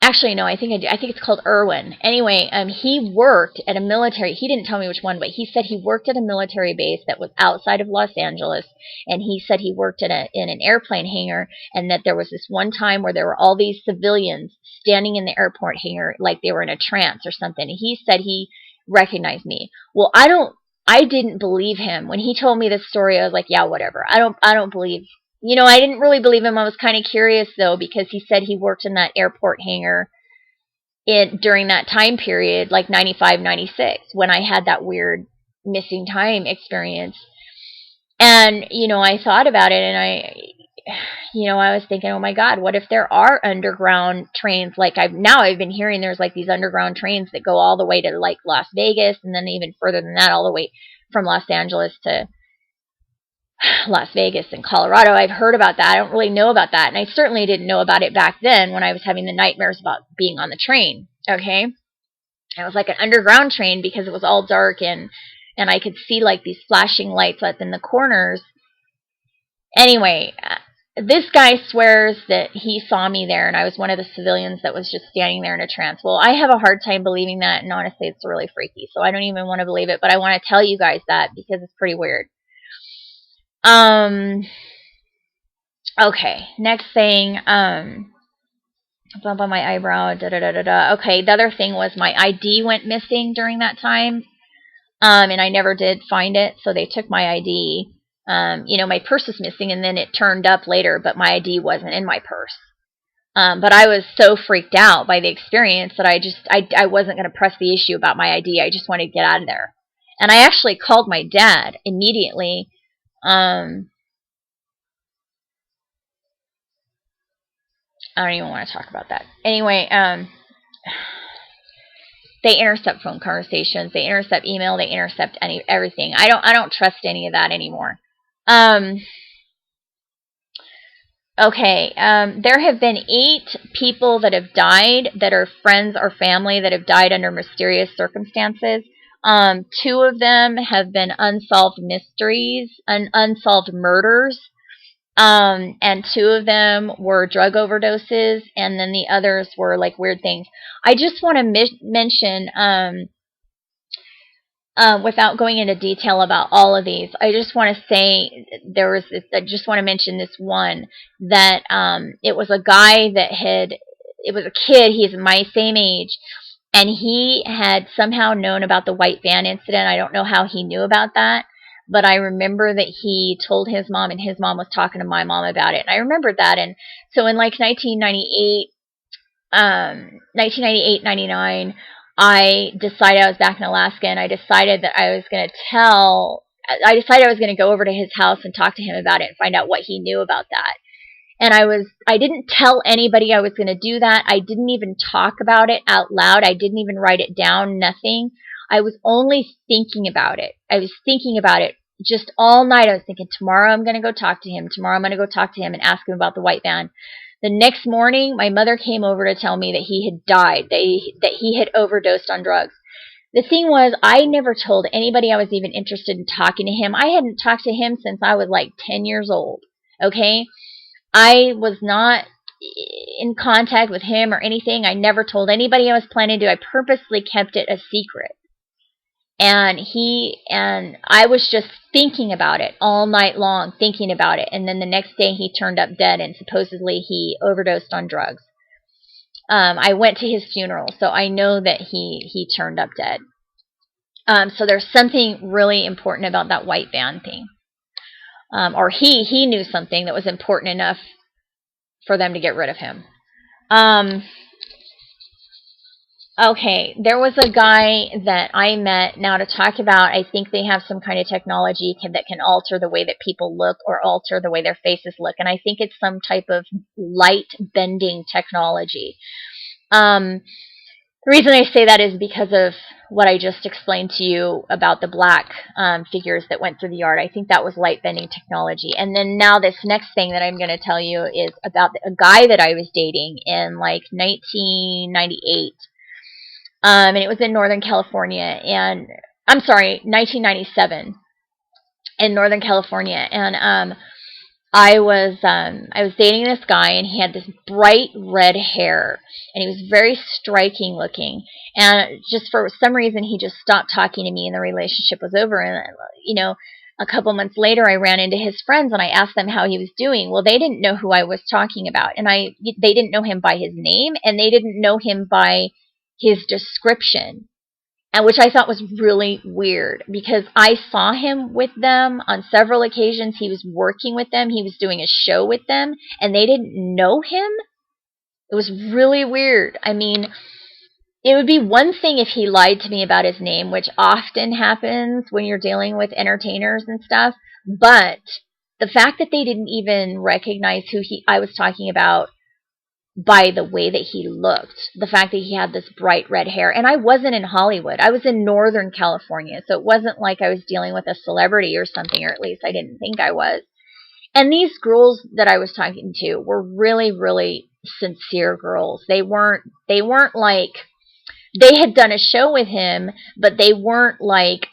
Actually, no, I think I do. I think it's called Irwin. Anyway, he worked at a military. He didn't tell me which one, but he said he worked at a military base that was outside of Los Angeles, and he said he worked in an airplane hangar, and that there was this one time where there were all these civilians standing in the airport hangar like they were in a trance or something. And he said he recognized me. Well, I didn't believe him when he told me this story. I was like, yeah, whatever. I don't believe. I didn't really believe him. I was kind of curious, though, because he said he worked in that airport hangar during that time period, like 95, 96, when I had that weird missing time experience. And, I thought about it, and I was thinking, oh my God, what if there are underground trains? Like I've been hearing there's like these underground trains that go all the way to like Las Vegas, and then even further than that, all the way from Los Angeles to Las Vegas and Colorado. I've heard about that. I don't really know about that. And I certainly didn't know about it back then when I was having the nightmares about being on the train. Okay. It was like an underground train because it was all dark, and I could see like these flashing lights up in the corners. Anyway, this guy swears that he saw me there and I was one of the civilians that was just standing there in a trance. Well, I have a hard time believing that, and honestly, it's really freaky. So I don't even want to believe it, but I want to tell you guys that because it's pretty weird. Okay, next thing, bump on my eyebrow, Okay, the other thing was my ID went missing during that time, and I never did find it, so they took my ID. My purse was missing, and then it turned up later, but my ID wasn't in my purse. But I was so freaked out by the experience that I wasn't going to press the issue about my ID. I just wanted to get out of there. And I actually called my dad immediately. I don't even want to talk about that. Anyway, they intercept phone conversations, they intercept email, they intercept everything. I don't trust any of that anymore. Okay, there have been 8 people that have died that are friends or family that have died under mysterious circumstances. 2 of them have been unsolved mysteries, unsolved murders. And 2 of them were drug overdoses, and then the others were like weird things. I just want to mention, without going into detail about all of these, I just want to say I just want to mention this one that it was a guy it was a kid, he's my same age, and he had somehow known about the white van incident. I don't know how he knew about that. But I remember that he told his mom, and his mom was talking to my mom about it. And I remembered that. And so in like 1998, 99, I decided I was back in Alaska, and I decided that I was going to go over to his house and talk to him about it and find out what he knew about that. And I didn't tell anybody I was going to do that. I didn't even talk about it out loud. I didn't even write it down, nothing. I was only thinking about it. I was thinking about it just all night. I was thinking, tomorrow I'm going to go talk to him. Tomorrow I'm going to go talk to him and ask him about the white van. The next morning, my mother came over to tell me that he had died, that he had overdosed on drugs. The thing was, I never told anybody I was even interested in talking to him. I hadn't talked to him since I was like 10 years old, okay? I was not in contact with him or anything. I never told anybody I was planning to. I purposely kept it a secret. And I was just thinking about it all night long, thinking about it. And then the next day he turned up dead, and supposedly he overdosed on drugs. I went to his funeral, so I know that he turned up dead. So there's something really important about that white van thing. Or he knew something that was important enough for them to get rid of him. Okay, there was a guy that I met, now to talk about, I think they have some kind of technology that can alter the way that people look or alter the way their faces look, and I think it's some type of light bending technology. The reason I say that is because of what I just explained to you about the black figures that went through the yard. I think that was light bending technology. And then now this next thing that I'm going to tell you is about a guy that I was dating in like 1998. And it was in Northern California, and I'm sorry, 1997 in Northern California. And I was dating this guy, and he had this bright red hair, and he was very striking looking. And just for some reason, he just stopped talking to me, and the relationship was over. And a couple months later, I ran into his friends, and I asked them how he was doing. Well, they didn't know who I was talking about, and they didn't know him by his name, and they didn't know him by his description, and which I thought was really weird, because I saw him with them on several occasions. He was working with them. He was doing a show with them, and they didn't know him. It was really weird. I mean, it would be one thing if he lied to me about his name, which often happens when you're dealing with entertainers and stuff, but the fact that they didn't even recognize who I was talking about by the way that he looked, the fact that he had this bright red hair. And I wasn't in Hollywood. I was in Northern California, so it wasn't like I was dealing with a celebrity or something, or at least I didn't think I was. And these girls that I was talking to were really, really sincere girls. They weren't like, they had done a show with him, but they weren't like,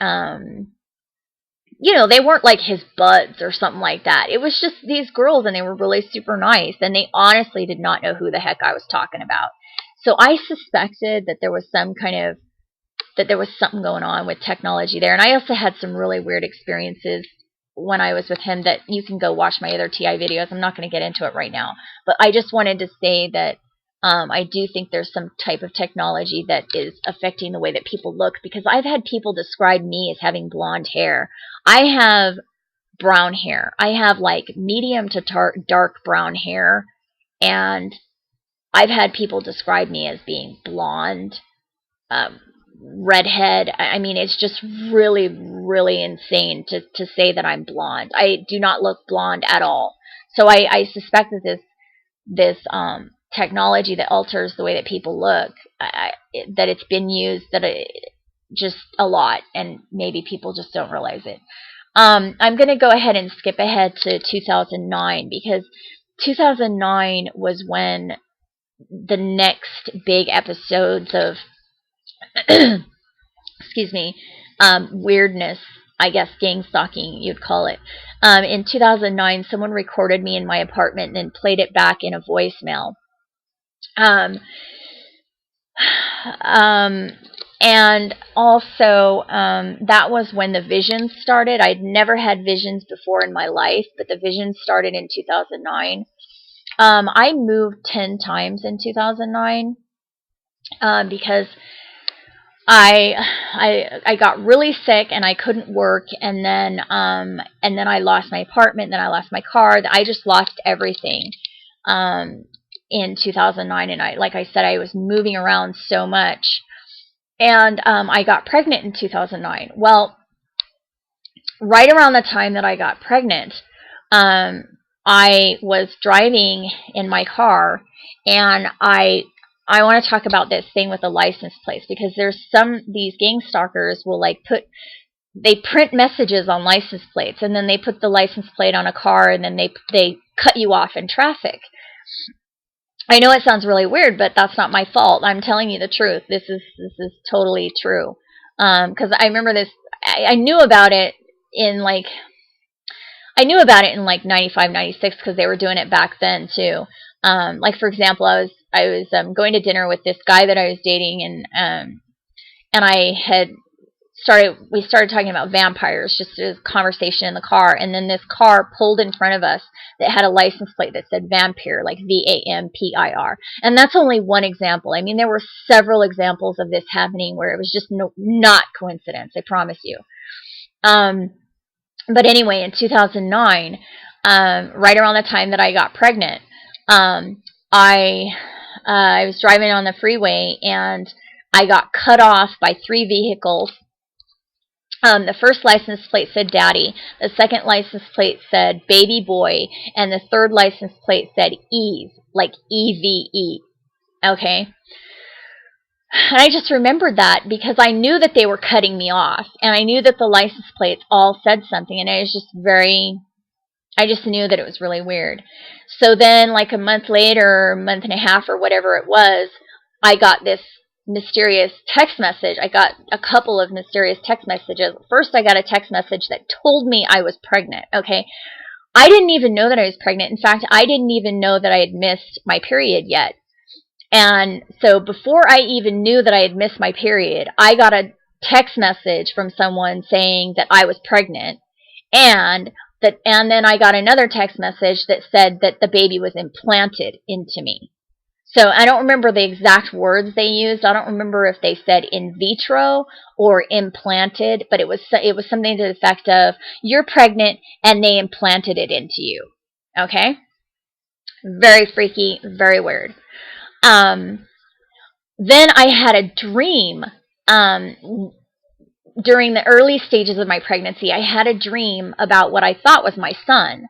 they weren't like his buds or something like that. It was just these girls, and they were really super nice, and they honestly did not know who the heck I was talking about. So I suspected that there was something going on with technology there. And I also had some really weird experiences when I was with him that you can go watch my other TI videos. I'm not going to get into it right now, but I just wanted to say that I do think there's some type of technology that is affecting the way that people look, because I've had people describe me as having blonde hair. I have brown hair. I have like medium to dark brown hair, and I've had people describe me as being blonde, redhead. I mean, it's just really, really insane to say that I'm blonde. I do not look blonde at all. So I suspect that this technology that alters the way that people look, that it's been used just a lot, and maybe people just don't realize it. I'm going to go ahead and skip ahead to 2009, because 2009 was when the next big episodes of excuse me, weirdness, I guess gang stalking you'd call it. In 2009, someone recorded me in my apartment and then played it back in a voicemail. And also, that was when the visions started. I'd never had visions before in my life, but the visions started in 2009. I moved 10 times in 2009 because I got really sick and I couldn't work, and then I lost my apartment, then I lost my car. I just lost everything in 2009, and like I said, I was moving around so much. And I got pregnant in 2009. Well, right around the time that I got pregnant, I was driving in my car, and I want to talk about this thing with the license plates, because there's these gang stalkers will they print messages on license plates, and then they put the license plate on a car, and then they cut you off in traffic. I know it sounds really weird, but that's not my fault. I'm telling you the truth. This is totally true. Because I remember this. I knew about it in like 95, 96, because they were doing it back then too. Like for example, I was going to dinner with this guy that I was dating, and we started talking about vampires, just a conversation in the car, and then this car pulled in front of us that had a license plate that said vampire, like VAMPIR. And that's only one example. I mean, there were several examples of this happening where it was just not coincidence, I promise you. But anyway, in 2009, right around the time that I got pregnant, I was driving on the freeway, and I got cut off by 3 vehicles. The first license plate said daddy, the second license plate said baby boy, and the third license plate said Eve, like EVE. Okay? And I just remembered that because I knew that they were cutting me off, and I knew that the license plates all said something, and I just knew that it was really weird. So then, like a month later, month and a half or whatever it was, I got this mysterious text message. I got a couple of mysterious text messages. First, I got a text message that told me I was pregnant. Okay, I didn't even know that I was pregnant. In fact, I didn't even know that I had missed my period yet. And so before I even knew that I had missed my period, I got a text message from someone saying that I was pregnant, and then I got another text message that said that the baby was implanted into me. So I don't remember the exact words they used. I don't remember if they said in vitro or implanted, but it was something to the effect of, you're pregnant and they implanted it into you. Okay? Very freaky, very weird. Um, then I had a dream. During the early stages of my pregnancy, I had a dream about what I thought was my son.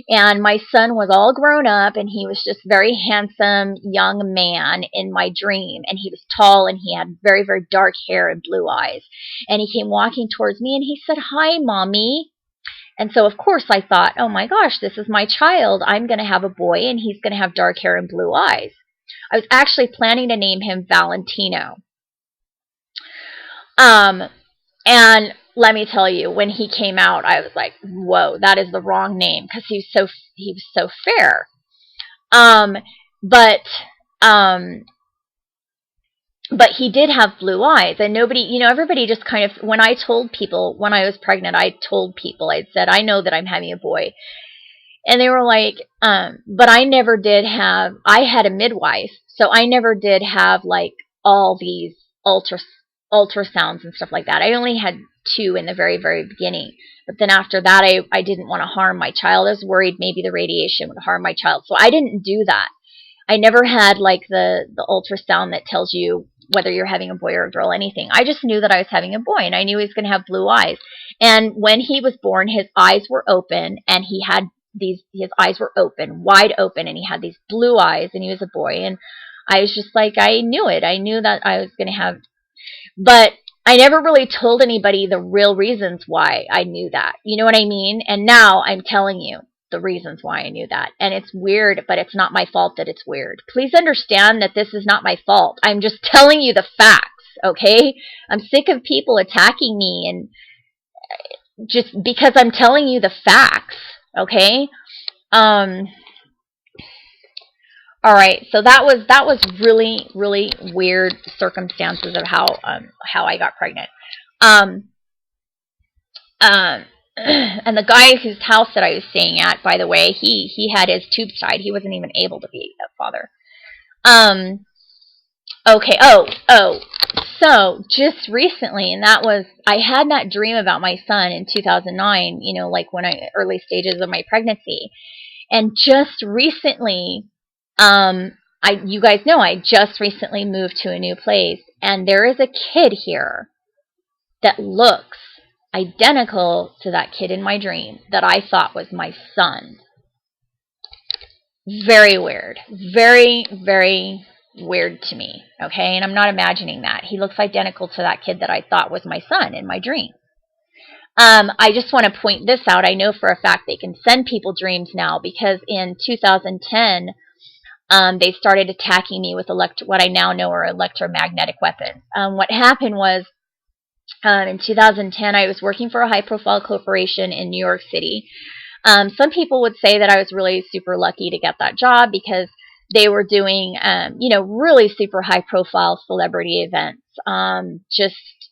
And my son was all grown up, and he was just very handsome young man in my dream. And he was tall, and he had very, very dark hair and blue eyes. And he came walking towards me, and he said, "Hi, Mommy." And so, of course, I thought, oh my gosh, this is my child. I'm going to have a boy, and he's going to have dark hair and blue eyes. I was actually planning to name him Valentino. And let me tell you, when he came out, I was like, whoa, that is the wrong name, because he was so fair. But he did have blue eyes, and nobody, everybody just kind of, when I told people, when I was pregnant, I told people, I said, I know that I'm having a boy. And they were like, but I never did have, I had a midwife, so I never did have like all these ultrasounds and stuff like that. I only had 2 in the very, very beginning. But then after that, I didn't want to harm my child. I was worried maybe the radiation would harm my child. So I didn't do that. I never had like the ultrasound that tells you whether you're having a boy or a girl, anything. I just knew that I was having a boy, and I knew he was going to have blue eyes. And when he was born, his eyes were open, and his eyes were open, wide open, and he had these blue eyes, and he was a boy. And I was just like, I knew it. I knew that I was going to have, but I never really told anybody the real reasons why I knew that. You know what I mean? And now I'm telling you the reasons why I knew that. And it's weird, but it's not my fault that it's weird. Please understand that this is not my fault. I'm just telling you the facts, okay? I'm sick of people attacking me, and just because I'm telling you the facts, okay? All right, so that was really, really weird circumstances of how I got pregnant. And the guy whose house that I was staying at, by the way, he had his tubes tied. He wasn't even able to be a father. Okay. So just recently, and that was, I had that dream about my son in 2009. Like early stages of my pregnancy, and just recently, you guys know I just recently moved to a new place, and there is a kid here that looks identical to that kid in my dream that I thought was my son. Very weird. Very, very weird to me. Okay, and I'm not imagining that. He looks identical to that kid that I thought was my son in my dream. I just want to point this out. I know for a fact they can send people dreams now, because in 2010, they started attacking me with what I now know are electromagnetic weapons. What happened was, in 2010, I was working for a high-profile corporation in New York City. Some people would say that I was really super lucky to get that job, because they were doing, really super high-profile celebrity events.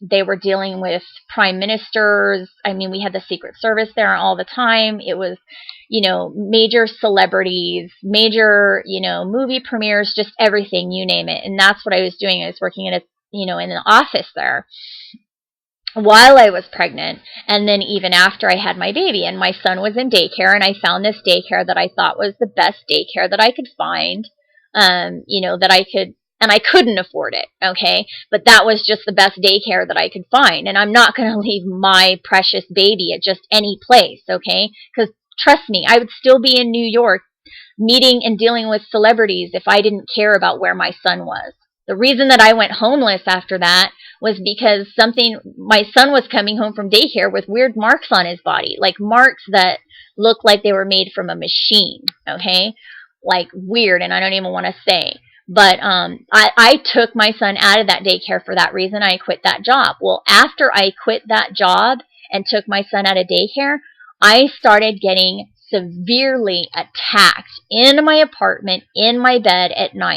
They were dealing with prime ministers. I mean, we had the Secret Service there all the time. It was, major celebrities, major, movie premieres, just everything, you name it. And that's what I was doing. I was working in in an office there while I was pregnant, and then even after I had my baby, and my son was in daycare, and I found this daycare that I thought was the best daycare that I could find, that I could, and I couldn't afford it, okay, but that was just the best daycare that I could find, and I'm not going to leave my precious baby at just any place, okay, because trust me, I would still be in New York meeting and dealing with celebrities if I didn't care about where my son was. The reason that I went homeless after that was because my son was coming home from daycare with weird marks on his body, like marks that looked like they were made from a machine, okay? Like weird, and I don't even want to say. But I took my son out of that daycare for that reason. I quit that job. Well, after I quit that job and took my son out of daycare, I started getting severely attacked in my apartment, in my bed at night.